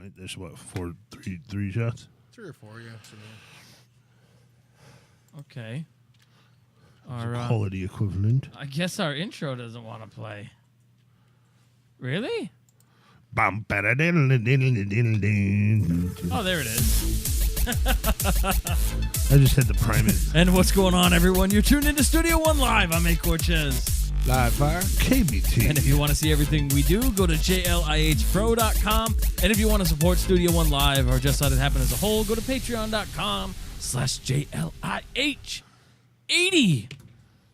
right, there's what, three shots? 3 or 4, yeah. Okay. Our quality equivalent. I guess our intro doesn't want to play. Really? Oh, there it is. I just had to prime it. And what's going on, everyone? You're tuned into Studio One Live. I'm ACourchez. LiveFIRE. KBT. And if you want to see everything we do, go to jlihpro.com. And if you want to support Studio One Live or just let it happen as a whole, go to patreon.com/JLIH.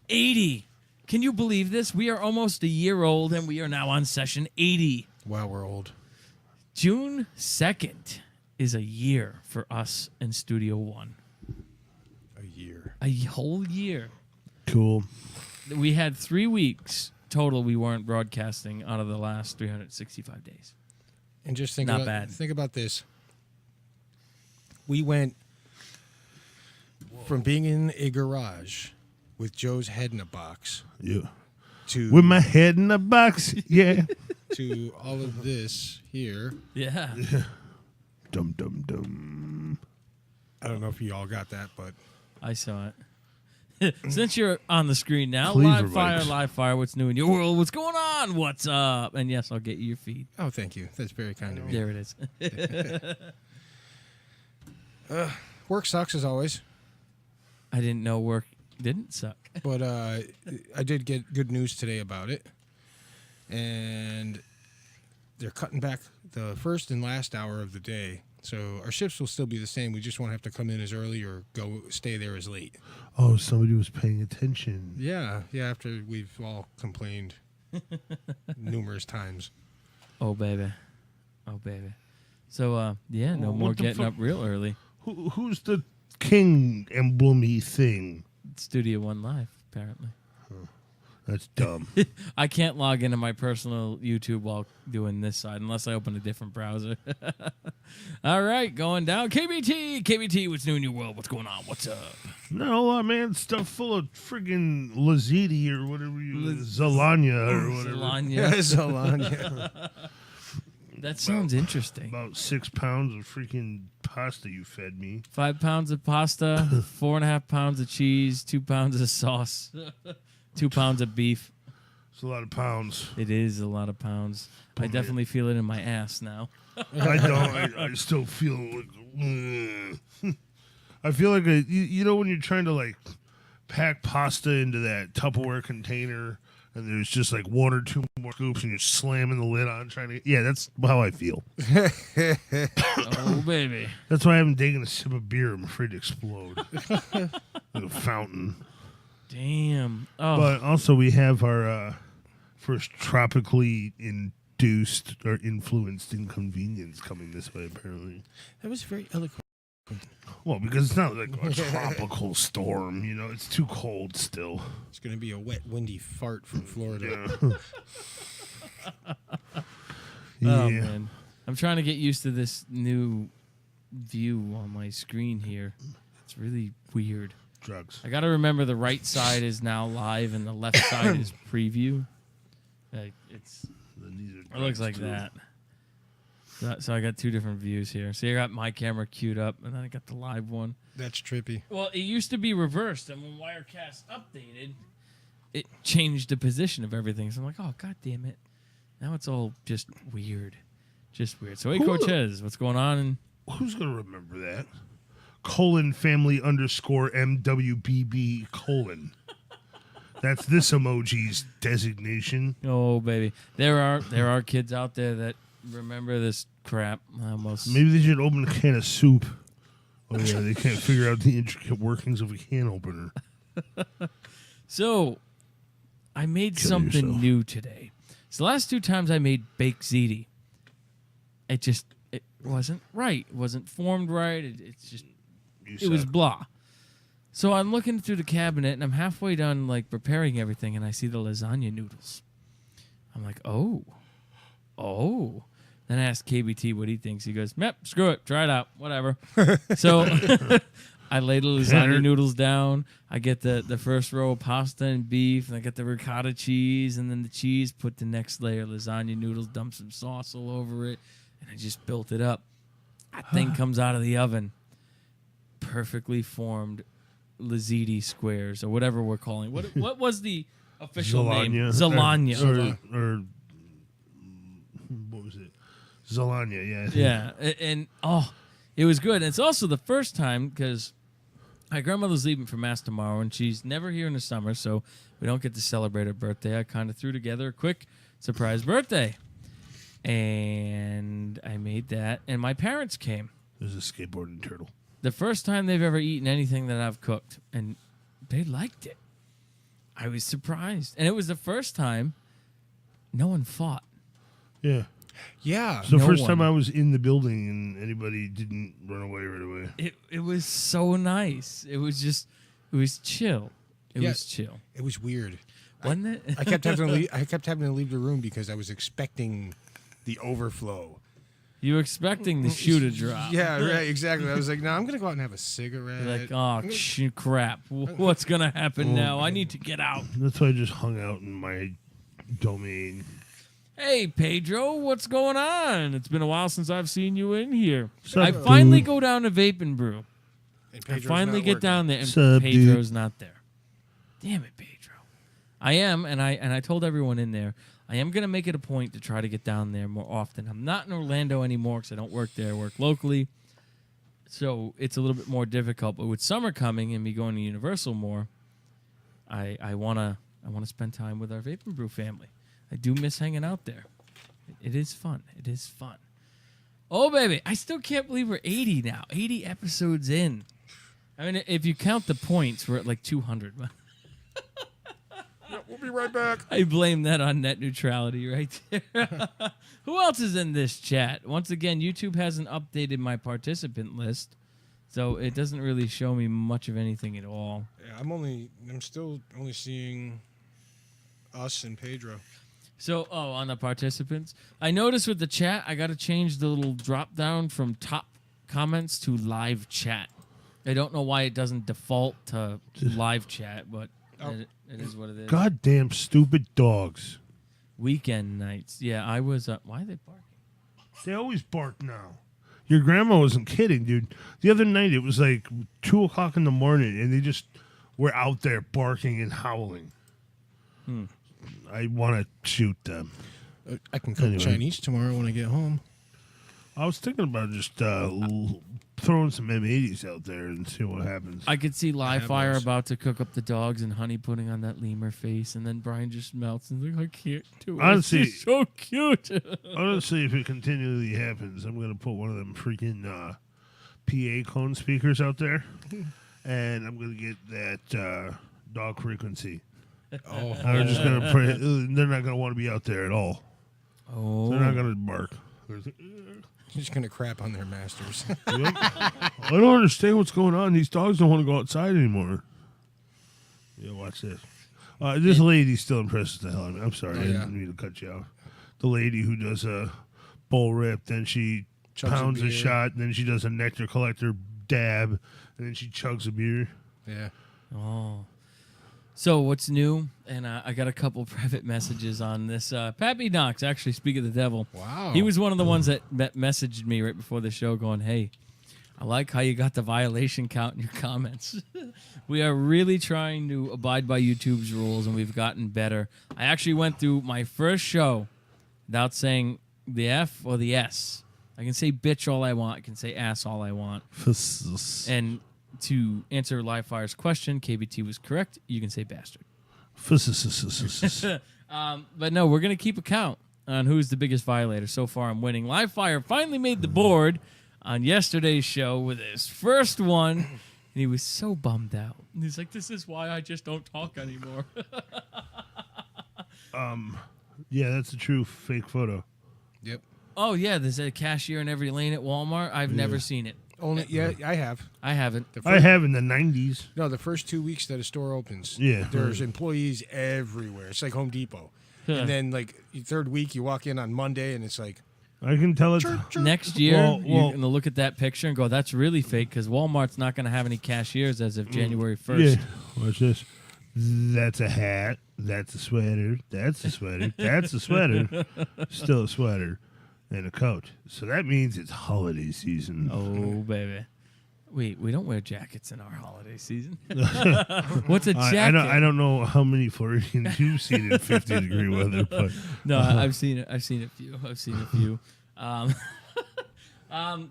80. Can you believe this? We are almost a year old, and we are now on session 80. Wow, we're old. June 2nd is a year for us in Studio One. A year. A whole year. Cool. We had 3 weeks total we weren't broadcasting out of the last 365 days. And just think Not about bad. Think about this. We went from being in a garage with Joe's head in a box Yeah. to With my head in a box. Yeah. to all of this here. Yeah. Dum dum dum. I don't know if you all got that, but I saw it. Since you're on the screen now, Cleaver LiveFIRE, mics. LiveFIRE, what's new in your world? What's going on? What's up? And yes, I'll get you your feed. oh, thank you. That's very kind of you. There it is. Work sucks as always, I didn't know work didn't suck. but I did get good news today about it, and they're cutting back the first and last hour of the day. So our shifts will still be the same. We just won't have to come in as early or stay there as late. Oh, somebody was paying attention. Yeah. After we've all complained numerous times. Oh, baby. So, yeah, no Well, more what the getting fuck? up real early. Who's the king emblem-y thing? Studio One Live, apparently. That's dumb. I can't log into my personal YouTube while doing this side unless I open a different browser. All right, going down. KBT, what's new in your world? What's going on? What's up? Not a lot, man. Stuff full of friggin' Lazidi or whatever Zalanya or whatever. Zalanya. Zalanya. That sounds interesting. About 6 pounds of freaking pasta you fed me. 5 pounds of pasta, 4.5 pounds of cheese, 2 pounds of sauce, 2 pounds of beef. It's a lot of pounds. It is a lot of pounds. I definitely feel it in my ass now. I don't. I still feel like. I feel like you know when you're trying to like pack pasta into that Tupperware container and there's just like 1 or 2 more scoops and you're slamming the lid on trying to. Yeah, that's how I feel. Oh, baby. That's why I haven't taken a sip of beer. I'm afraid to explode like a fountain. Damn. Oh, But also we have our first tropically induced or influenced inconvenience coming this way, apparently. That was very eloquent. Well, because it's not like a tropical storm, you know, it's too cold still. It's going to be a wet, windy fart from Florida. Yeah. Oh, man. I'm trying to get used to this new view on my screen here. It's really weird. Drugs. I got to remember the right side is now live and the left side is preview. Like it looks like that. So I got 2 different views here. So I got my camera queued up, and then I got the live one. That's trippy. Well, it used to be reversed, and when Wirecast updated, it changed the position of everything. So I'm like, oh, god damn it. Now it's all just weird. Just weird. So, hey, ACourchez, what's going on? Who's going to remember that? :family_MWBB:. That's this emoji's designation. Oh, baby. There are kids out there that remember this crap almost. Maybe they should open a can of soup. Oh, yeah, they can't figure out the intricate workings of a can opener. So, I made Kill something yourself. new today. So, the last 2 times I made baked ziti, it wasn't right. It wasn't formed right. It was blah. So, I'm looking through the cabinet, and I'm halfway done, like, preparing everything, and I see the lasagna noodles. I'm like, oh. Then I asked KBT what he thinks. He goes, "Yep, screw it, try it out, whatever." So I lay the lasagna noodles down. I get the first row of pasta and beef, and I get the ricotta cheese, and then the cheese. Put the next layer of lasagna noodles. Dump some sauce all over it. and I just built it up. That thing comes out of the oven, perfectly formed Lazidi squares or whatever we're calling. What was the official name? Zalanya. Or what was it? Zalanya, yeah. Yeah, and it was good. And it's also the first time because my grandmother's leaving for Mass tomorrow, and she's never here in the summer, so we don't get to celebrate her birthday. I kind of threw together a quick surprise birthday. And I made that, and my parents came. There's a skateboarding turtle. The first time they've ever eaten anything that I've cooked, and they liked it. I was surprised. And it was the first time no one fought. Yeah. Yeah. It's the first time I was in the building and anybody didn't run away right away. It was so nice. It was chill. It was chill. It was weird. Wasn't it? I kept having to leave the room because I was expecting the overflow. You were expecting the shoe to drop. Yeah, right, exactly. I was like, no, I'm going to go out and have a cigarette. You're like, oh, crap. What's going to happen now? I need to get out. That's why I just hung out in my domain. Hey, Pedro, what's going on? It's been a while since I've seen you in here. Sup, I finally go down to Vape and Brew. I finally get down there, and Sup, Pedro's not there. Damn it, Pedro. I am, and I told everyone in there, I am going to make it a point to try to get down there more often. I'm not in Orlando anymore because I don't work there. I work locally. So it's a little bit more difficult. But with summer coming and me going to Universal more, I want to spend time with our Vape and Brew family. I do miss hanging out there. It is fun. It is fun. Oh, baby. I still can't believe we're 80 now. 80 episodes in. I mean, if you count the points, we're at like 200. We'll be right back. I blame that on net neutrality right there. Who else is in this chat? Once again, YouTube hasn't updated my participant list, so it doesn't really show me much of anything at all. Yeah, I'm still only seeing us and Pedro. So, on the participants, I noticed with the chat, I got to change the little drop down from top comments to live chat. I don't know why it doesn't default to live chat, but it is what it is. Goddamn stupid dogs. Weekend nights. Yeah, I was. Why are they barking? They always bark now. Your grandma wasn't kidding, dude. The other night, it was like 2 o'clock in the morning, and they just were out there barking and howling. I want to shoot them. I can cook Chinese tomorrow when I get home. I was thinking about just throwing some M80s out there and see what happens. I could see LiveFIRE about to cook up the dogs and honey putting on that lemur face, and then Brian just melts and is like, I can't do it. Honestly, it's just so cute. Honestly, if it continually happens, I'm going to put one of them freaking PA cone speakers out there, and I'm going to get that dog frequency. Oh, they're just going to pray. They're not going to want to be out there at all. Oh, they're not going to bark. You're just going to crap on their masters. Yep. I don't understand what's going on. These dogs don't want to go outside anymore. Yeah, watch this. This lady still impresses the hell out of me. I'm sorry, I didn't mean to cut you out. The lady who does a bull rip, then she pounds a shot, and then she does a nectar collector dab, and then she chugs a beer. Yeah. Oh. So what's new? And I got a couple private messages on this. Pappy Knox, actually, speak of the devil. Wow. He was one of the ones that messaged me right before the show going, hey, I like how you got the violation count in your comments. We are really trying to abide by YouTube's rules, and we've gotten better. I actually went through my first show without saying the F or the S. I can say bitch all I want. I can say ass all I want. And to answer LiveFIRE's question, KBT was correct. You can say bastard. But no, we're going to keep a count on who's the biggest violator. So far, I'm winning. LiveFIRE finally made the board on yesterday's show with his first one, and he was so bummed out. And he's like, this is why I just don't talk anymore. Yeah, that's a true fake photo. Yep. Oh, yeah, there's a cashier in every lane at Walmart. I've never seen it. Only, I have. I haven't. I have in the 90s. No, the first 2 weeks that a store opens, yeah, there's employees everywhere. It's like Home Depot. And then, like, the third week, you walk in on Monday, and it's like, I can tell it. Next year, you're going to look at that picture and go, that's really fake, because Walmart's not going to have any cashiers as of January 1st. Yeah, watch this. That's a hat. That's a sweater. That's a sweater. That's a sweater. Still a sweater. and a coat. So that means it's holiday season. Oh, baby. Wait, we don't wear jackets in our holiday season. What's a jacket? I don't know how many Floridians you've seen in 50-degree weather, but no, I've seen it. I've seen a few.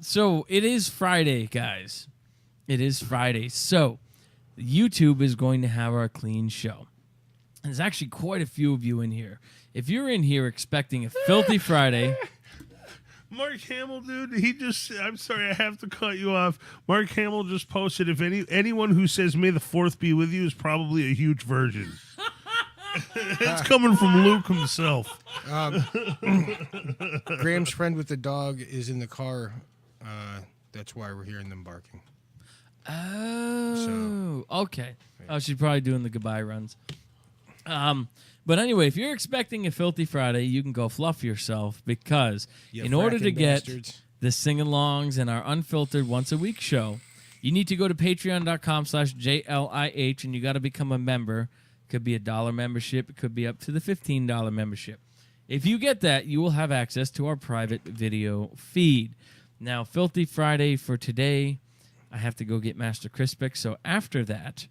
So it is Friday, guys. It is Friday. So YouTube is going to have our clean show. And there's actually quite a few of you in here. If you're in here expecting a filthy Friday. Mark Hamill, dude, I'm sorry, I have to cut you off. Mark Hamill just posted, if anyone who says may the 4th be with you is probably a huge virgin. It's coming from Luke himself. Graham's friend with the dog is in the car. That's why we're hearing them barking. Oh, okay. Oh, she's probably doing the goodbye runs. But anyway, if you're expecting a filthy Friday, you can go fluff yourself because in order to get the sing-alongs and our unfiltered once-a-week show, you need to go to patreon.com/JLIH, and you got to become a member. It could be a $1 membership. It could be up to the $15 membership. If you get that, you will have access to our private video feed. Now, Filthy Friday for today, I have to go get Master Crispix, so after that,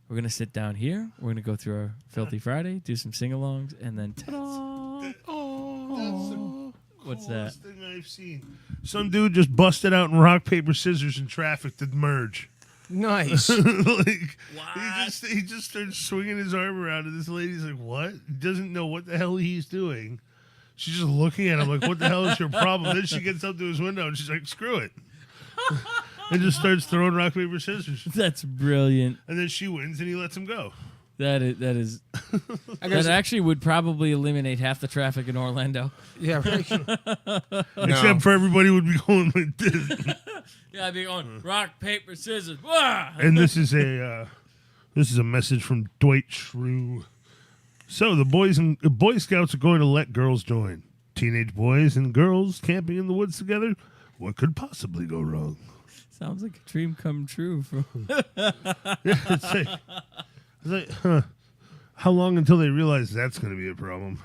we're going to sit down here. We're going to go through our Filthy Friday, do some sing-alongs, and then ta-da! That's the What's that? coolest thing I've seen. Some dude just busted out in rock, paper, scissors in traffic to merge. Nice. He just started swinging his arm around, and this lady's like, what? He doesn't know what the hell he's doing. She's just looking at him like, what the hell is your problem? Then she gets up to his window, and she's like, screw it. And just starts throwing rock, paper, scissors. That's brilliant. And then she wins, and he lets him go. That is that actually would probably eliminate half the traffic in Orlando. Yeah, right. Except for everybody would be going like this. Yeah, I'd be going rock, paper, scissors. Wah! And this is a message from Dwight Shrew. So the Boy Scouts are going to let girls join. Teenage boys and girls camping in the woods together. What could possibly go wrong? Sounds like a dream come true. It's like, how long until they realize that's going to be a problem?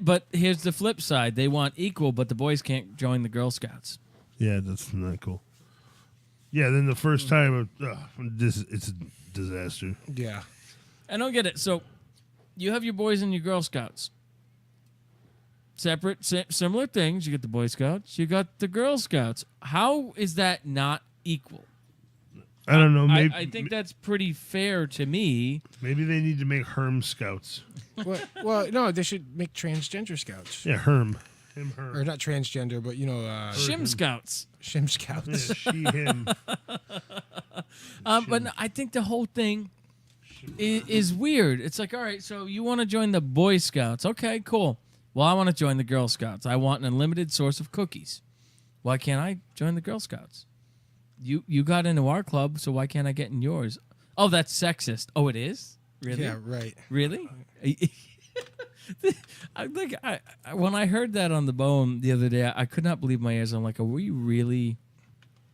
But here's the flip side. They want equal, but the boys can't join the Girl Scouts. Yeah, that's not cool. Yeah, then the first time, it's a disaster. Yeah. I don't get it. So you have your boys and your Girl Scouts. Separate, similar things. You get the Boy Scouts. You got the Girl Scouts. How is that not equal? I don't know. Maybe, I think that's pretty fair to me. Maybe they need to make Herm Scouts. Well, no, they should make transgender scouts. Yeah, Herm. Him, her. Or not transgender, but, Shim Scouts. Shim Scouts. Yeah, she, him. But no, I think the whole thing is weird. It's like, all right, so you want to join the Boy Scouts. Okay, cool. Well, I want to join the Girl Scouts. I want an unlimited source of cookies. Why can't I join the Girl Scouts? You got into our club, so why can't I get in yours? Oh, that's sexist. Oh, it is? Really? Yeah, right. Really? When I heard that on the BOEM the other day, I could not believe my ears. I'm like, are we really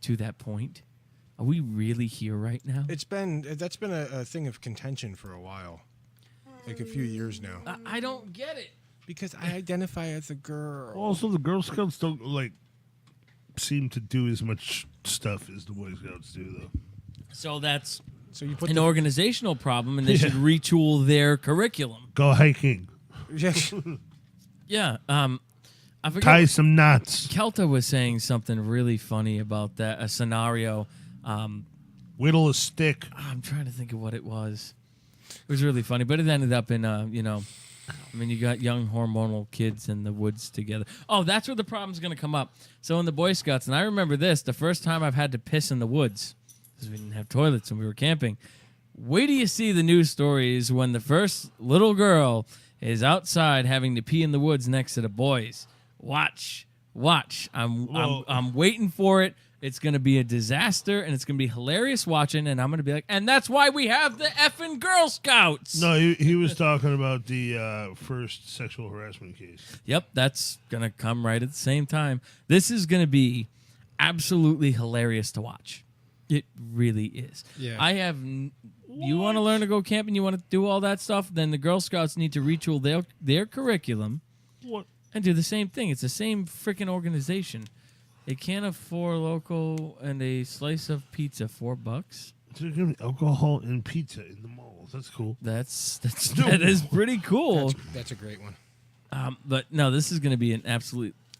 to that point? Are we really here right now? That's been a thing of contention for a while, like a few years now. I don't get it. Because I identify as a girl. Also, the Girl Scouts don't seem to do as much stuff as the Boy Scouts do, though. So that's you put an organizational problem, and they should retool their curriculum. Go hiking. Yes. Yeah. I forget. Tie some knots. Kelta was saying something really funny about that, a scenario. Whittle a stick. I'm trying to think of what it was. It was really funny, but it ended up in, you got young hormonal kids in the woods together. Oh, that's where the problem's going to come up. So in the Boy Scouts, and I remember this, the first time I've had to piss in the woods, because we didn't have toilets and we were camping. Wait till you see the news stories when the first little girl is outside having to pee in the woods next to the boys. Watch. I'm waiting for it. It's going to be a disaster, and it's going to be hilarious watching, and I'm going to be like, and that's why we have the effing Girl Scouts. No, he was talking about the first sexual harassment case. Yep, that's going to come right at the same time. This is going to be absolutely hilarious to watch. It really is. Yeah. You want to learn to go camping, you want to do all that stuff, then the Girl Scouts need to retool their curriculum. What? and do the same thing. It's the same freaking organization. A can of Four Loko and a slice of pizza, $4. There's gonna be alcohol and pizza in the malls. That's cool. That is pretty cool. That's a great one. But no, this is gonna be this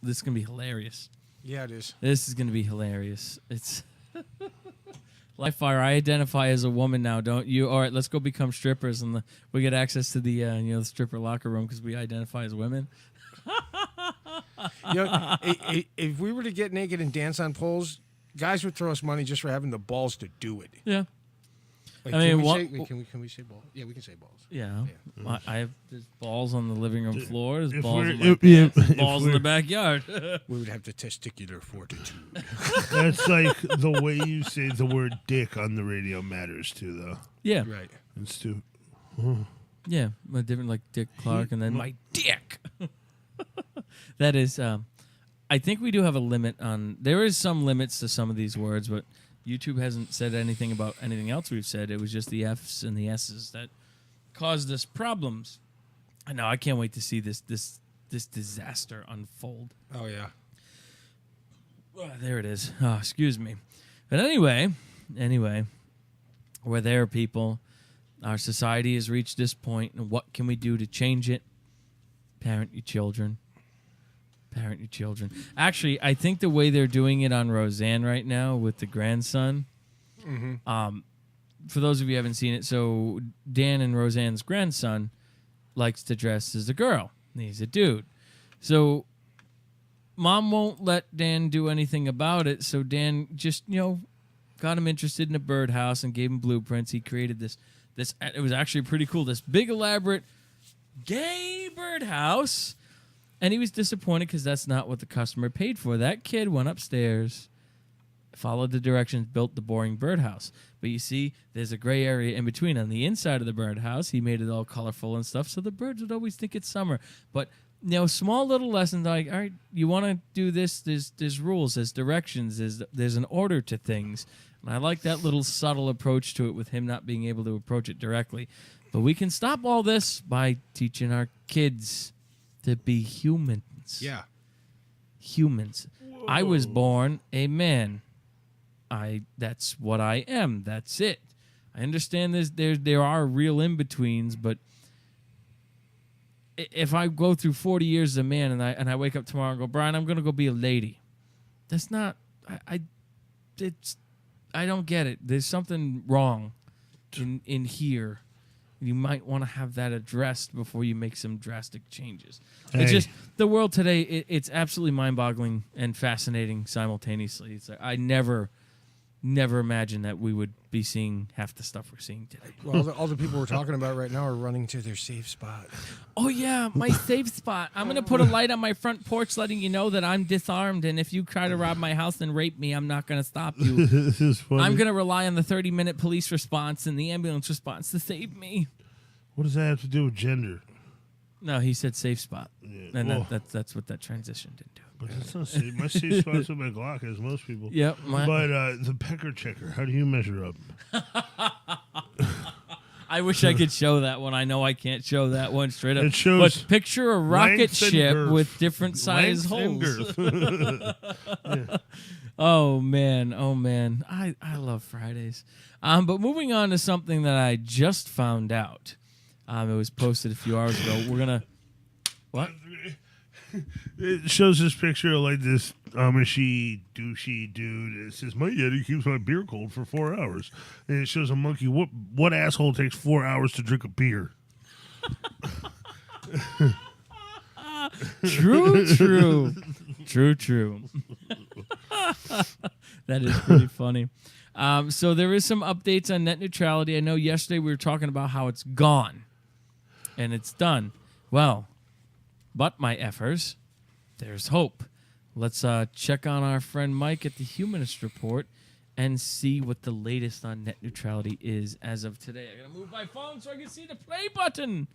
is gonna be hilarious. Yeah, it is. This is gonna be hilarious. It's LiveFIRE. I identify as a woman now, don't you? All right, let's go become strippers, and we get access to the the stripper locker room because we identify as women. If we were to get naked and dance on poles, guys would throw us money just for having the balls to do it. Yeah. Like, I mean, can we say balls? Yeah, we can say balls. Yeah. I have there's balls on the living room floor. There's balls we're- in my if- pants, if- there's if balls in we're- the backyard. We would have the testicular fortitude. That's like the way you say the word dick on the radio matters too, though. Yeah. Right. It's too. Yeah. A different like Dick Clark and then my dick. That is I think we do have a limit on there is some limits to some of these words, but YouTube hasn't said anything about anything else we've said. It was just the F's and the S's that caused us problems. I know I can't wait to see this disaster unfold. Oh yeah. There it is. Oh, excuse me. But anyway, we're there, people. Our society has reached this point, and what can we do to change it? Parent your children. Parent your children. Actually, I think the way they're doing it on Roseanne right now with the grandson, for those of you who haven't seen it, so Dan and Roseanne's grandson likes to dress as a girl. He's a dude. So Mom won't let Dan do anything about it, so Dan just, got him interested in a birdhouse and gave him blueprints. He created this, it was actually pretty cool, this big elaborate gay birdhouse. And he was disappointed because that's not what the customer paid for. That kid went upstairs, followed the directions, built the boring birdhouse. But you see, there's a gray area in between. On the inside of the birdhouse, he made it all colorful and stuff, so the birds would always think it's summer. But small little lessons like, all right, you want to do this, there's rules, there's directions, there's an order to things. And I like that little subtle approach to it with him not being able to approach it directly. But we can stop all this by teaching our kids to be humans. Yeah. Humans. Whoa. I was born a man. That's what I am. That's it. I understand there are real in-betweens, but if I go through 40 years as a man and I wake up tomorrow and go, Brian, I'm going to go be a lady. That's not I don't get it. There's something wrong in here. You might want to have that addressed before you make some drastic changes. Hey. It's just the world today. It's absolutely mind-boggling and fascinating simultaneously. It's like I never imagined that we would be seeing half the stuff we're seeing today. Well, all the people we're talking about right now are running to their safe spot. Oh yeah, my safe spot. I'm gonna put a light on my front porch, letting you know that I'm disarmed, and if you try to rob my house and rape me, I'm not gonna stop you. This is funny. I'm gonna rely on the 30-minute police response and the ambulance response to save me. What does that have to do with gender? No, he said safe spot, and that's what that transitioned into. But that's not safe. My safe spot's with my Glock, as most people. Yep. But the pecker checker, how do you measure up? I wish I could show that one. I know I can't show that one straight up. It shows but picture a rocket ship with different size holes. Yeah. Oh man. I love Fridays. But moving on to something that I just found out. It was posted a few hours ago. We're gonna what? It shows this picture of like this Amishy douchey dude. It says, "My Yeti keeps my beer cold for 4 hours," and it shows a monkey. What asshole takes 4 hours to drink a beer? True. That is pretty funny. So there is some updates on net neutrality. I know yesterday we were talking about how it's gone and it's done. Well, but my effers, there's hope. Let's check on our friend Mike at the Humanist Report and see what the latest on net neutrality is as of today. I gotta move my phone so I can see the play button.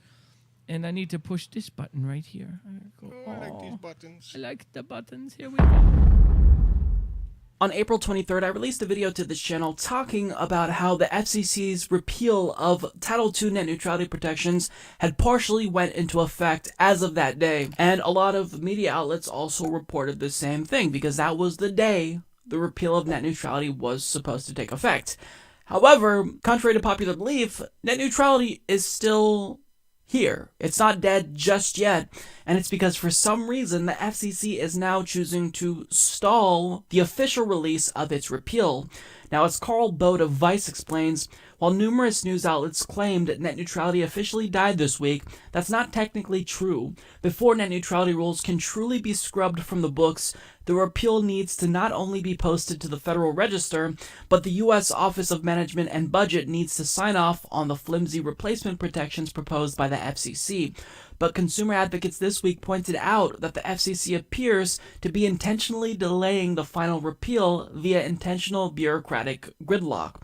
And I need to push this button right here. I like these buttons. I like the buttons. Here we go. On April 23rd, I released a video to this channel talking about how the FCC's repeal of Title II net neutrality protections had partially went into effect as of that day. And a lot of media outlets also reported the same thing because that was the day the repeal of net neutrality was supposed to take effect. However, contrary to popular belief, net neutrality is still here. It's not dead just yet, and it's because for some reason the FCC is now choosing to stall the official release of its repeal. Now, as Carl Bode of Vice explains, while numerous news outlets claimed net neutrality officially died this week, that's not technically true. Before net neutrality rules can truly be scrubbed from the books, the repeal needs to not only be posted to the Federal Register, but the U.S. Office of Management and Budget needs to sign off on the flimsy replacement protections proposed by the FCC. But consumer advocates this week pointed out that the FCC appears to be intentionally delaying the final repeal via intentional bureaucratic gridlock.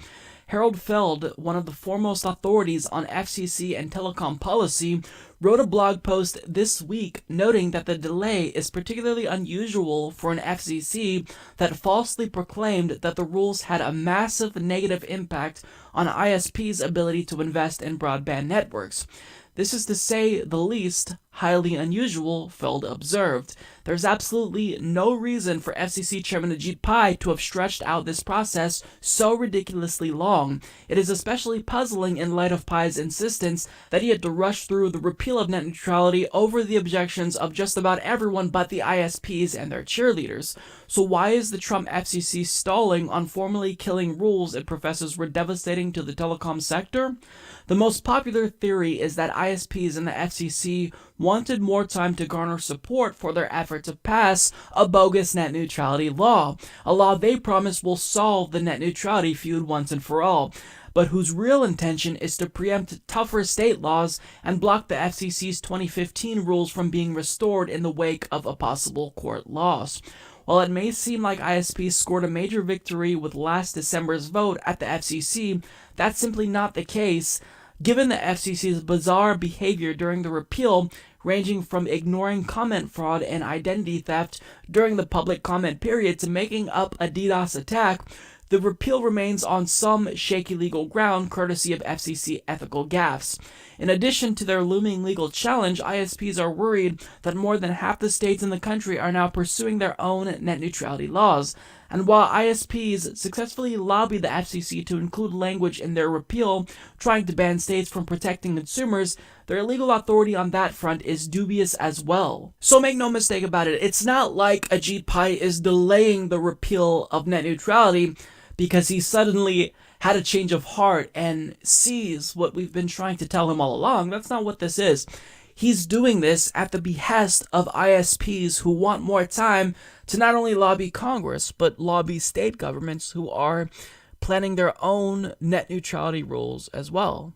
Harold Feld, one of the foremost authorities on FCC and telecom policy, wrote a blog post this week noting that the delay is particularly unusual for an FCC that falsely proclaimed that the rules had a massive negative impact on ISP's ability to invest in broadband networks. This is, to say the least, highly unusual, Feld observed. There's absolutely no reason for FCC Chairman Ajit Pai to have stretched out this process so ridiculously long. It is especially puzzling in light of Pai's insistence that he had to rush through the repeal of net neutrality over the objections of just about everyone but the ISPs and their cheerleaders. So why is the Trump FCC stalling on formally killing rules it professes were devastating to the telecom sector? The most popular theory is that ISPs and the FCC wanted more time to garner support for their effort to pass a bogus net neutrality law, a law they promise will solve the net neutrality feud once and for all, but whose real intention is to preempt tougher state laws and block the FCC's 2015 rules from being restored in the wake of a possible court loss. While it may seem like ISPs scored a major victory with last December's vote at the FCC, that's simply not the case, given the FCC's bizarre behavior during the repeal, ranging from ignoring comment fraud and identity theft during the public comment period to making up a DDoS attack. The repeal remains on some shaky legal ground courtesy of FCC ethical gaffes. In addition to their looming legal challenge, ISPs are worried that more than half the states in the country are now pursuing their own net neutrality laws. And while ISPs successfully lobby the FCC to include language in their repeal, trying to ban states from protecting consumers, their legal authority on that front is dubious as well. So make no mistake about it, it's not like Ajit Pai is delaying the repeal of net neutrality because he suddenly had a change of heart and sees what we've been trying to tell him all along. That's not what this is. He's doing this at the behest of ISPs who want more time to not only lobby Congress, but lobby state governments who are planning their own net neutrality rules as well.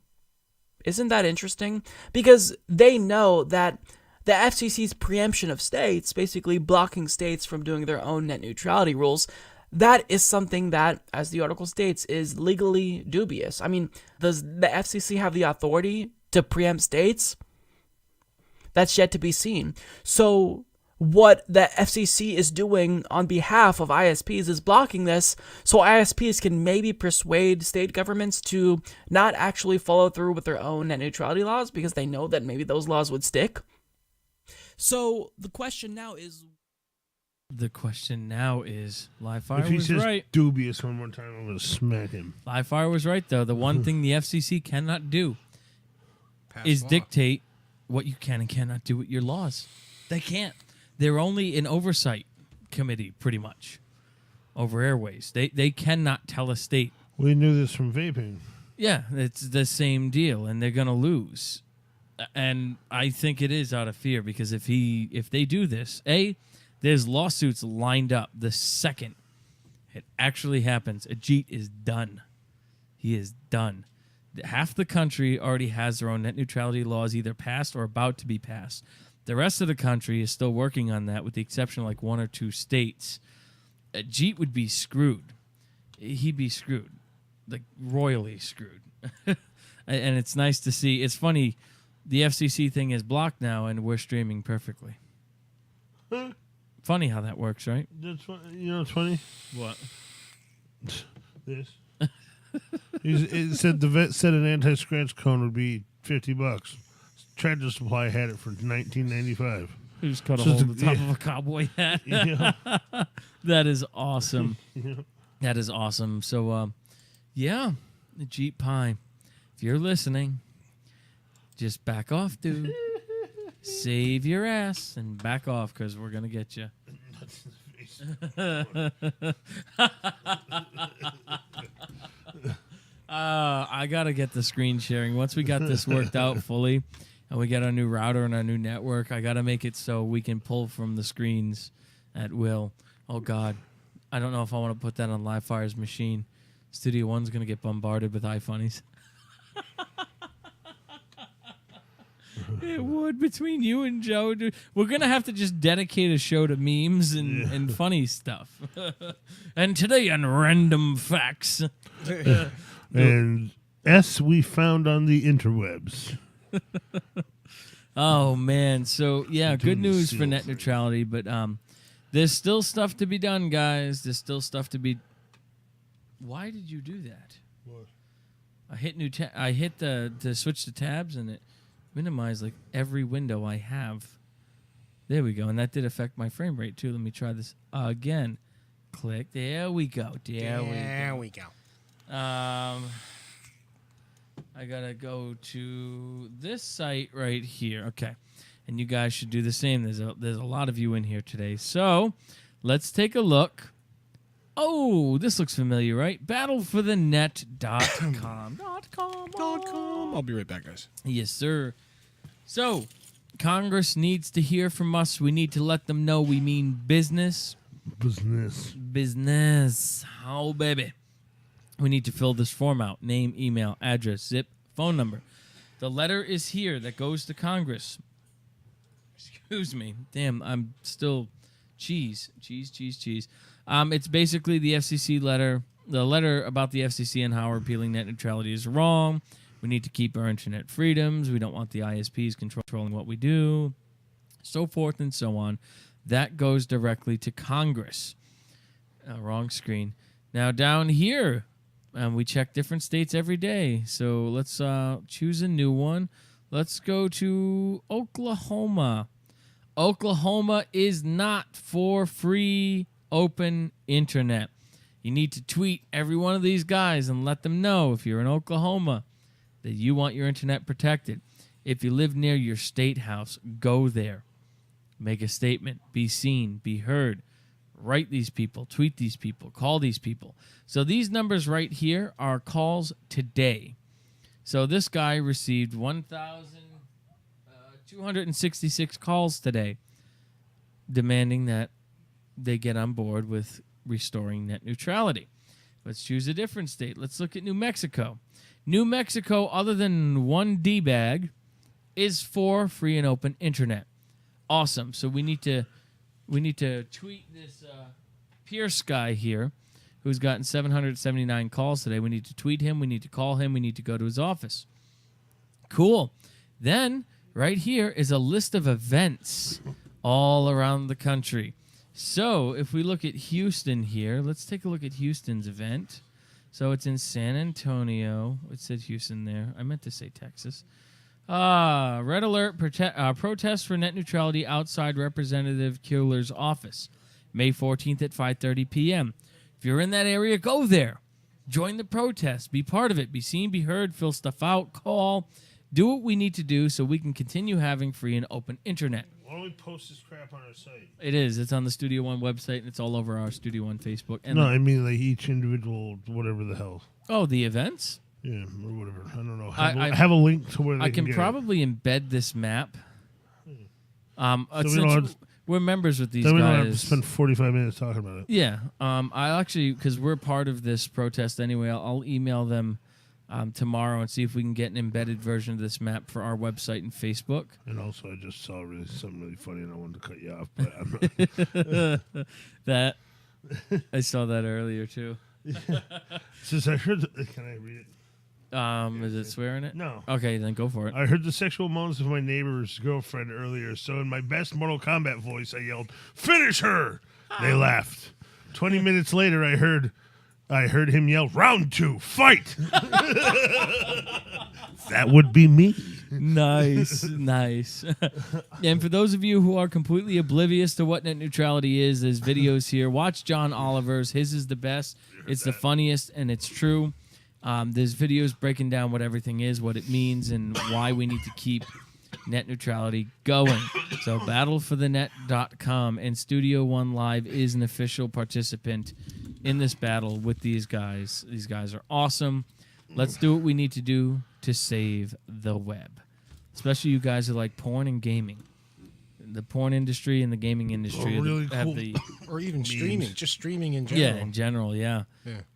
Isn't that interesting? Because they know that the FCC's preemption of states, basically blocking states from doing their own net neutrality rules, that is something that, as the article states, is legally dubious. I mean, does the FCC have the authority to preempt states? That's yet to be seen. So what the FCC is doing on behalf of ISPs is blocking this so ISPs can maybe persuade state governments to not actually follow through with their own net neutrality laws because they know that maybe those laws would stick. So the question now is... LiveFIRE if he was says right. dubious one more time, I'm going to smack him. LiveFIRE was right, though. The one thing the FCC cannot do is law. dictate what you can and cannot do with your laws. They can't. They're only an oversight committee, pretty much, over airways. They cannot tell a state. We knew this from vaping. Yeah, it's the same deal, and they're going to lose. And I think it is out of fear, because if they do this, there's lawsuits lined up the second it actually happens. Ajit is done. He is done. Half the country already has their own net neutrality laws either passed or about to be passed. The rest of the country is still working on that, with the exception of like one or two states. Ajit would be screwed. He'd be screwed. Like, royally screwed. And it's nice to see. It's funny, the FCC thing is blocked now, and we're streaming perfectly. Funny how that works, right? That's you know what's funny? What? This. It said the vet said an anti-scratch cone would be $50. Tractor Supply had it for $19.95. Who just cut a hole in the top of a cowboy hat? Yeah. That is awesome. Yeah. That is awesome. So, yeah, the Jeep Pie. If you're listening, just back off, dude. Save your ass and back off because we're going to get you. I got to get the screen sharing. Once we got this worked out fully and we get our new router and our new network, I got to make it so we can pull from the screens at will. Oh, God. I don't know if I want to put that on LiveFIRE's machine. Studio One's going to get bombarded with iFunnies. It would, between you and Joe. Dude. We're going to have to just dedicate a show to memes and funny stuff. And today on Random Facts. And S we found on the interwebs. Oh, man. So, yeah, good news for net neutrality, but there's still stuff to be done, guys. There's still stuff to be... Why did you do that? What? I hit to switch the tabs, and it minimized like every window I have. There we go, and that did affect my frame rate too. Let me try this again. Click. There we go. There we go. I gotta go to this site right here. Okay, and you guys should do the same. There's a lot of you in here today, so let's take a look. Oh, this looks familiar, right? Battleforthenet.com. I'll be right back, guys. Yes, sir. So, Congress needs to hear from us. We need to let them know we mean business. Business. How, baby? We need to fill this form out. Name, email, address, zip, phone number. The letter is here that goes to Congress. Excuse me. Damn, I'm still... Cheese. It's basically the FCC letter. The letter about the FCC and how repealing net neutrality is wrong. We need to keep our internet freedoms. We don't want the ISPs controlling what we do. So forth and so on. That goes directly to Congress. Wrong screen. Now down here, we check different states every day. So let's choose a new one. Let's go to Oklahoma. Oklahoma is not for free open internet. You need to tweet every one of these guys and let them know if you're in Oklahoma that you want your internet protected. If you live near your state house, go there. Make a statement. Be seen. Be heard. Write these people. Tweet these people. Call these people. So these numbers right here are calls today. So this guy received 1,266 calls today demanding that they get on board with restoring net neutrality. Let's choose a different state. Let's look at New Mexico. New Mexico, other than one D-bag, is for free and open internet. Awesome. So we need to tweet this Pierce guy here, who's gotten 779 calls today. We need to tweet him. We need to call him. We need to go to his office. Cool. Then right here is a list of events all around the country. So if we look at Houston here, let's take a look at Houston's event. So it's in San Antonio. It said Houston there. I meant to say Texas. Red alert, protest for net neutrality outside Representative Kuehler's office. May 14th at 5:30 p.m. If you're in that area, go there. Join the protest. Be part of it. Be seen, be heard, fill stuff out, call. Do what we need to do so we can continue having free and open internet. Why don't we post this crap on our site? It is. It's on the Studio One website, and it's all over our Studio One Facebook. And no, I mean like each individual, whatever the hell. Oh, the events? Yeah, or whatever. I don't know. Have a link to where they I can probably embed this map. We're members with these guys. Then we don't have to spend 45 minutes talking about it. Yeah. I actually, because we're part of this protest anyway, I'll email them tomorrow and see if we can get an embedded version of this map for our website and Facebook. And also, I just saw something really funny, and I wanted to cut you off. But I'm not. I saw that earlier too. Since I heard, can I read it? Is it swearing it? No. Okay, then go for it. I heard the sexual moans of my neighbor's girlfriend earlier, so in my best Mortal Kombat voice, I yelled, "Finish her!" They laughed. 20 minutes later, I heard him yell, "Round 2, fight!" That would be me. Nice. And for those of you who are completely oblivious to what net neutrality is, there's videos here. Watch John Oliver's. His is the best. It's the funniest, and it's true. There's videos breaking down what everything is, what it means, and why we need to keep net neutrality going. So battleforthenet.com, and Studio One Live is an official participant in this battle with these guys. These guys are awesome. Let's do what we need to do to save the web. Especially you guys who like porn and gaming. The porn industry and the gaming industry really have cool. the Or even streaming, just streaming in general. yeah, in general, yeah.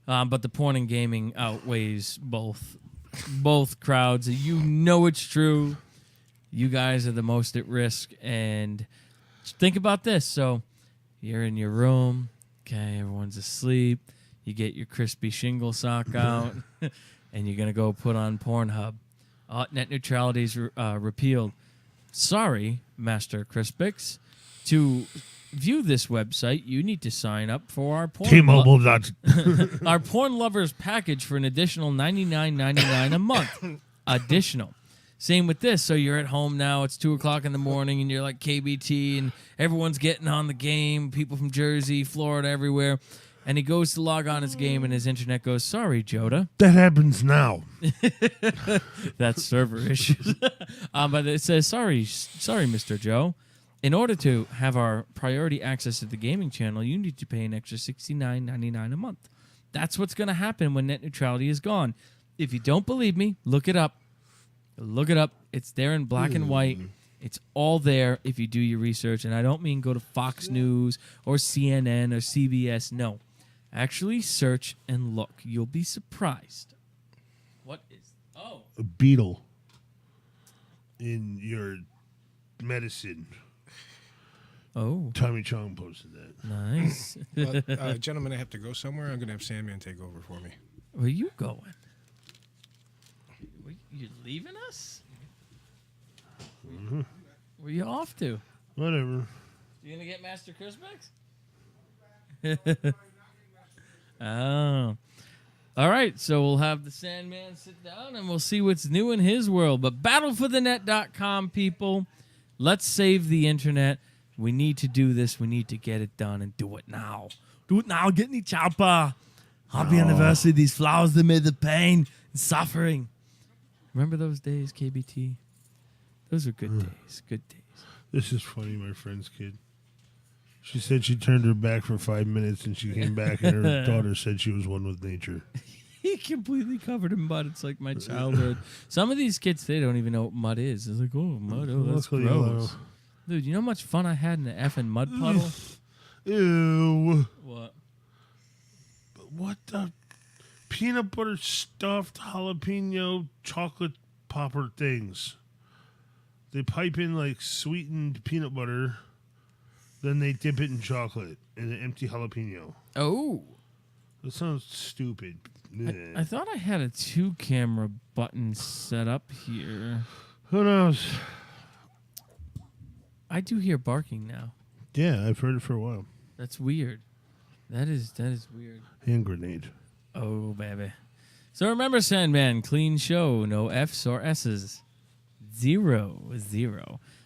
But the porn and gaming outweighs both crowds. You know it's true. You guys are the most at risk. And think about this. So you're in your room. Okay, everyone's asleep. You get your crispy shingle sock out, and you're going to go put on Pornhub. Net neutrality's repealed. Sorry, Master Crispix. To view this website, you need to sign up for our porn T-Mobile. our porn lovers package for an additional $99.99 a month. Additional. Same with this. So you're at home now. It's 2 o'clock in the morning, and you're like KBT, and everyone's getting on the game. People from Jersey, Florida, everywhere. And he goes to log on his game, and his internet goes, "Sorry, Joda." That happens now. That's server issues. But it says, sorry, Mr. Joe. In order to have our priority access to the gaming channel, you need to pay an extra $69.99 a month. That's what's going to happen when net neutrality is gone. If you don't believe me, look it up. Look it up. It's there in black and white. It's all there if you do your research. And I don't mean go to Fox News or CNN or CBS. No. Actually search and look. You'll be surprised. What is... Oh. A beetle in your medicine. Oh. Tommy Chong posted that. Nice. Gentlemen, I have to go somewhere. I'm going to have Sandman take over for me. Where are you going? You leaving us? Mm-hmm. Where you off to? Whatever. You gonna get Master Crispix? Oh. All right, so we'll have the Sandman sit down and we'll see what's new in his world. But battleforthenet.com, people. Let's save the internet. We need to do this. We need to get it done and do it now. Do it now. Get me chopper. Happy anniversary. These flowers, they made the pain and suffering. Remember those days, KBT? Those were good days. Good days. This is funny, my friend's kid. She said she turned her back for 5 minutes and she came back and her daughter said she was one with nature. He completely covered in mud. It's like my childhood. Some of these kids, they don't even know what mud is. It's like, oh, mud. Oh, that's gross. Dude, you know how much fun I had in the effing mud puddle? Ew. What? What the? Peanut butter stuffed jalapeno chocolate popper things. They pipe in like sweetened peanut butter, then they dip it in chocolate and an empty jalapeno. Oh. That sounds stupid. I thought I had a 2-camera button set up here. Who knows? I do hear barking now. Yeah, I've heard it for a while. That's weird. That is weird. Hand grenade. Oh, baby. So remember, Sandman, clean show, no F's or S's. 0.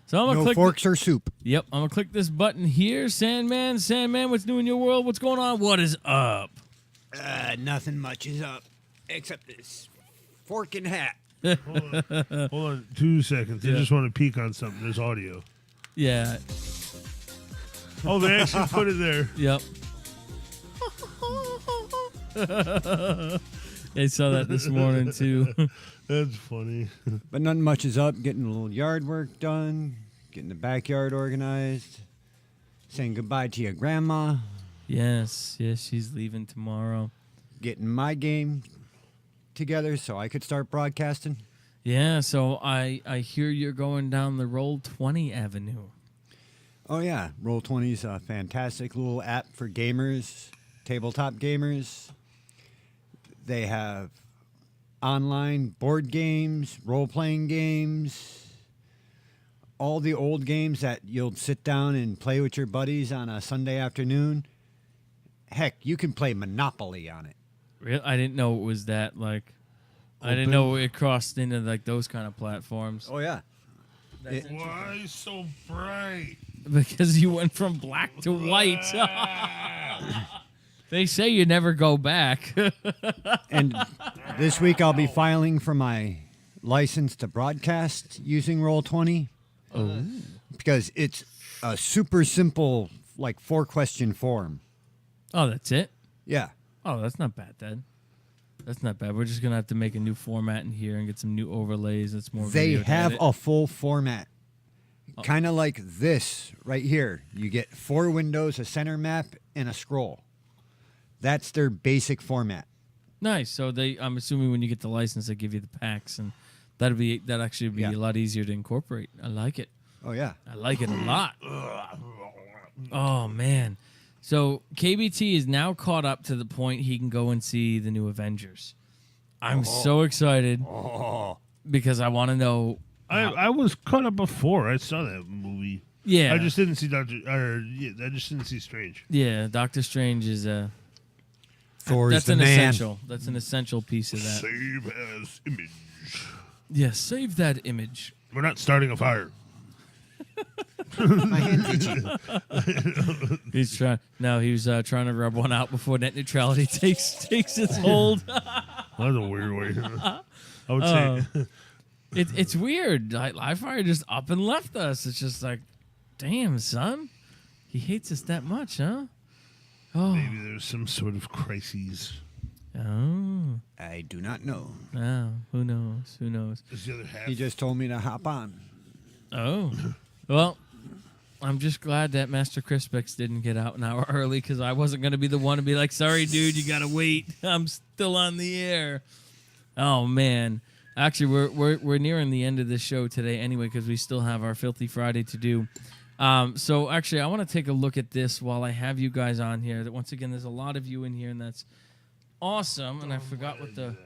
So I'm gonna no click forks or soup. Yep, I'm gonna click this button here. Sandman, what's new in your world? What's going on? What is up? Nothing much is up except this fork and hat. Hold on 2 seconds. I just want to peek on something. There's audio. Yeah. Oh, they actually put it there. Yep. I saw that this morning too. That's funny. But nothing much is up. Getting a little yard work done. Getting the backyard organized. Saying goodbye to your grandma. Yes, she's leaving tomorrow. Getting my game together so I could start broadcasting. Yeah, so I hear you're going down the Roll20 Avenue. Oh, yeah. Roll20 is a fantastic little app for gamers, tabletop gamers. They have online board games, role-playing games, all the old games that you'll sit down and play with your buddies on a Sunday afternoon. Heck, you can play Monopoly on it. Really? I didn't know it was that, like, I didn't know it crossed into, like, those kind of platforms. Oh, yeah. Why so bright? Because you went from black to white. They say you never go back. And this week I'll be filing for my license to broadcast using Roll20. Oh. Because it's a super simple, like, 4-question form. Oh, that's it? Yeah. Oh, that's not bad, then. That's not bad. We're just going to have to make a new format in here and get some new overlays. That's more They video to have edit. a full format. Kind of like this right here. You get 4 windows, a center map, and a scroll. That's their basic format. Nice. So I'm assuming when you get the license, they give you the packs, and that actually be a lot easier to incorporate. I like it. Oh, yeah. I like it a lot. Oh, man. So KBT is now caught up to the point he can go and see the new Avengers. I'm so excited because I want to know. I was caught up before. I saw that movie. Yeah. I just didn't see I just didn't see Strange. Yeah, Doctor Strange is Thor's that's the an man. essential. That's an essential piece of that. Save as image. Yeah, save that image. We're not starting a fire. My hand's itchy. He's trying. No, he was trying to rub one out before net neutrality takes its hold. That's a weird way. I would say. It's weird. Like, LiveFIRE just up and left us. It's just like, damn, son, he hates us that much, huh? Oh, Maybe there's some sort of crises. oh, I do not know. who knows? Who knows? Is the other half? He just told me to hop on. Oh, well, I'm just glad that Master Crispix didn't get out an hour early because I wasn't going to be the one to be like, sorry, dude, you got to wait. I'm still on the air. Oh, man. Actually, we're nearing the end of this show today anyway because we still have our Filthy Friday to do. So, actually, I want to take a look at this while I have you guys on here. That once again, there's a lot of you in here, and that's awesome. And I forgot what the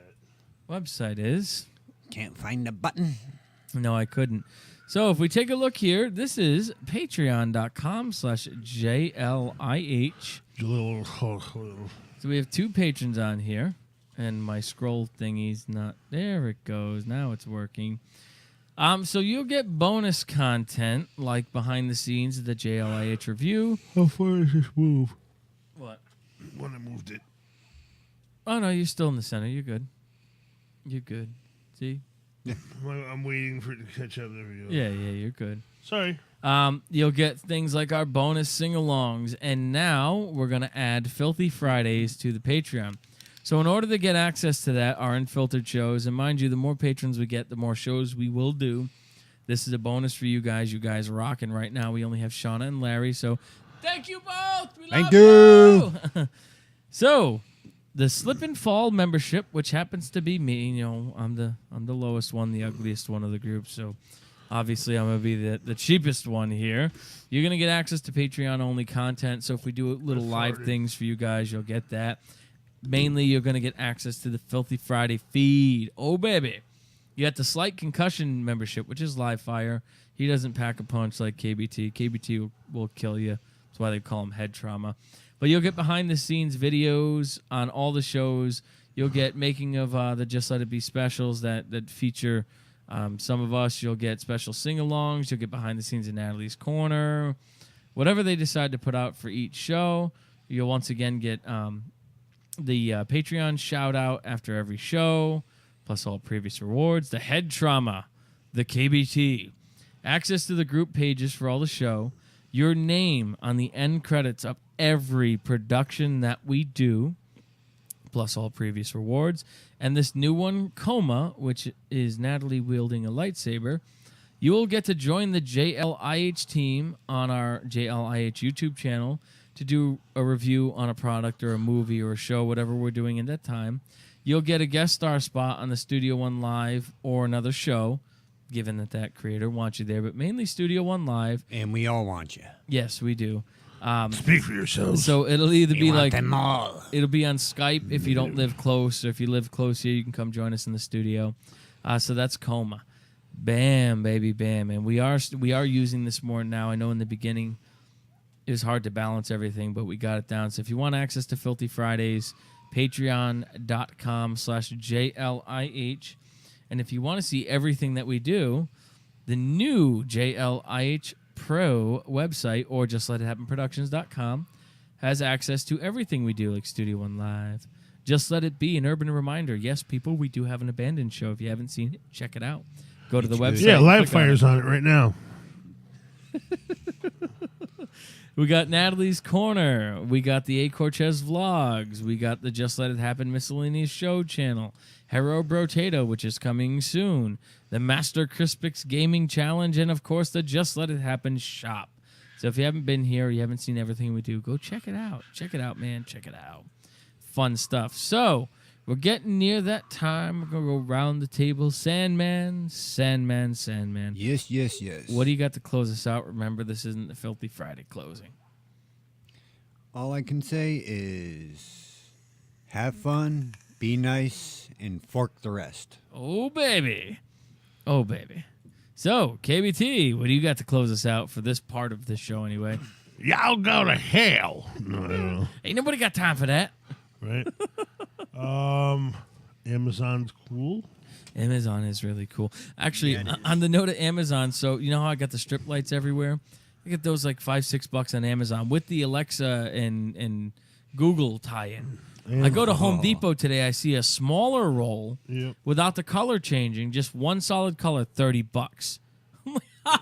website is. Can't find the button. No, I couldn't. So if we take a look here, this is patreon.com/JLIH. So we have 2 patrons on here, and my scroll thingy's not. There it goes. Now it's working. So you'll get bonus content like behind the scenes of the JLIH review. How far does this move? What? When I moved it. Oh no, you're still in the center. You're good. You're good. See? I'm waiting for it to catch up. There we go. Yeah, you're good. Sorry. You'll get things like our bonus sing-alongs, and now we're going to add Filthy Fridays to the Patreon. So in order to get access to that, our unfiltered shows, and mind you, the more patrons we get, the more shows we will do. This is a bonus for you guys. You guys are rocking right now. We only have Shauna and Larry, so thank you both. We love you. So the Slip and Fall membership, which happens to be me, you know, I'm the lowest one, the ugliest one of the group, so obviously I'm going to be the cheapest one here. You're going to get access to Patreon-only content, so if we do little live things for you guys, you'll get that. Mainly, you're going to get access to the Filthy Friday feed. Oh, baby. You got the Slight Concussion membership, which is LiveFIRE. He doesn't pack a punch like KBT. KBT will kill you. That's why they call him head trauma. But you'll get behind-the-scenes videos on all the shows. You'll get making of the Just Let It Be specials that feature some of us. You'll get special sing-alongs. You'll get behind-the-scenes in Natalie's Corner. Whatever they decide to put out for each show, you'll once again get the Patreon shout-out after every show, plus all previous rewards, the head trauma, the KBT, access to the group pages for all the show, your name on the end credits of every production that we do, plus all previous rewards, and this new one, Coma, which is Natalie wielding a lightsaber. You will get to join the JLIH team on our JLIH YouTube channel to do a review on a product or a movie or a show, whatever we're doing at that time. You'll get a guest star spot on the Studio One Live or another show, given that creator wants you there, but mainly Studio One Live. And we all want you. Yes, we do. Speak for yourselves. So it'll either be like them all. it'll be on Skype if you don't live close, or if you live close here, you can come join us in the studio. So that's Coma. Bam, baby, bam. And we are using this more now. I know in the beginning it was hard to balance everything, but we got it down. So if you want access to Filthy Fridays, patreon.com/JLIH. And if you want to see everything that we do, the new JLIH Pro website, or JustLetItHappenProductions.com, has access to everything we do, like Studio One Live. Just Let It Be, an urban reminder. Yes, people, we do have an abandoned show. If you haven't seen it, check it out. Go to the website. Yeah, LiveFIRE's on it right now. We got Natalie's Corner. We got the ACourchez vlogs. We got the Just Let It Happen miscellaneous show channel. Hero Brotato, which is coming soon. The Master Crispix Gaming Challenge. And, of course, the Just Let It Happen shop. So if you haven't been here, or you haven't seen everything we do, go check it out. Check it out, man. Check it out. Fun stuff. So we're getting near that time. We're going to go round the table. Sandman. Yes. What do you got to close us out? Remember, this isn't the Filthy Friday closing. All I can say is have fun, be nice, and fork the rest. Oh, baby. So, KBT, what do you got to close us out for this part of the show anyway? Y'all go to hell. No, I don't know. Ain't nobody got time for that. Right? Amazon's cool. Amazon is really cool. Actually, on the note of Amazon, so you know how I got the strip lights everywhere? I get those like $5-6 on Amazon with the Alexa and Google tie-in. I go to Home Depot today. I see a smaller roll without the color changing, just one solid color, $30. I'm like,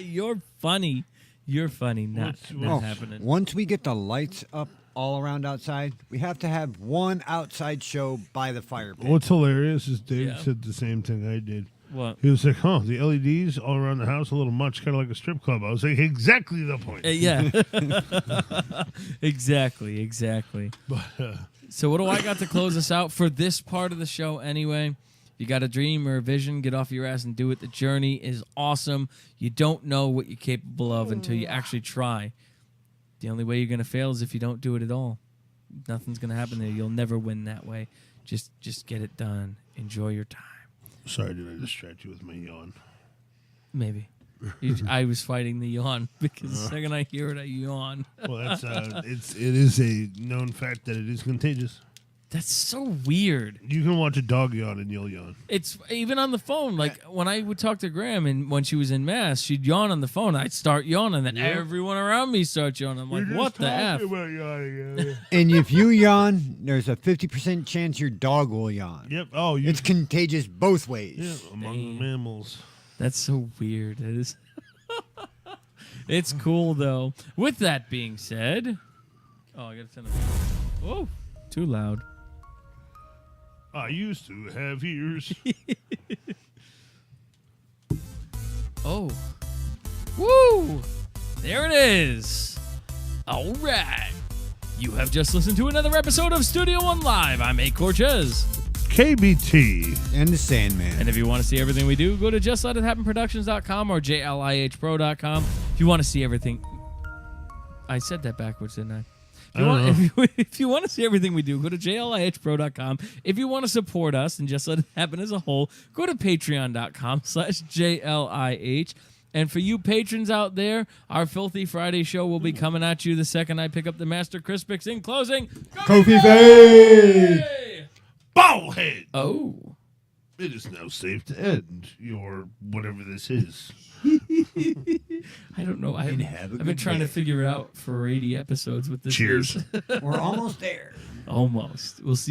you're funny. You're funny. Not happening. Once we get the lights up all around outside, we have to have one outside show by the fire pit. What's hilarious is Dave said the same thing I did. What? He was like, the LEDs all around the house, a little much, kind of like a strip club. I was like, exactly the point. Yeah. Exactly. But, so what do I got to close us out for this part of the show anyway? If you got a dream or a vision, get off your ass and do it. The journey is awesome. You don't know what you're capable of until you actually try. The only way you're going to fail is if you don't do it at all. Nothing's going to happen there. You'll never win that way. Just get it done. Enjoy your time. Sorry, did I distract you with my yawn? Maybe. I was fighting the yawn because the second I hear it, I yawn. Well, that's it is a known fact that it is contagious. That's so weird. You can watch a dog yawn and you'll yawn. It's even on the phone. Like when I would talk to Graham and when she was in Mass, she'd yawn on the phone. I'd start yawning, then everyone around me starts yawning. I'm like, what the F? About yawning, And if you yawn, there's a 50% chance your dog will yawn. Yep. Oh, it's contagious both ways. Yeah, among mammals. That's so weird. It is. It's cool though. With that being said, I gotta turn it. Whoa, too loud. I used to have ears. Oh. Woo! There it is. All right. You have just listened to another episode of Studio One Live. I'm ACourchez. KBT. And the Sandman. And if you want to see everything we do, go to JustLetItHappenProductions.com or JLIHPro.com. If you want to see everything... I said that backwards, didn't I? If you want to see everything we do, go to JLIHPro.com. If you want to support us and Just Let It Happen as a whole, go to Patreon.com/JLIH. And for you patrons out there, our Filthy Friday show will be coming at you the second I pick up the Master Crispix. In closing, Kofi Faye! Ballhead! Oh. It is now safe to end your whatever this is. I don't know. I've been trying to figure it out for 80 episodes with this. Cheers. We're almost there. Almost. We'll see.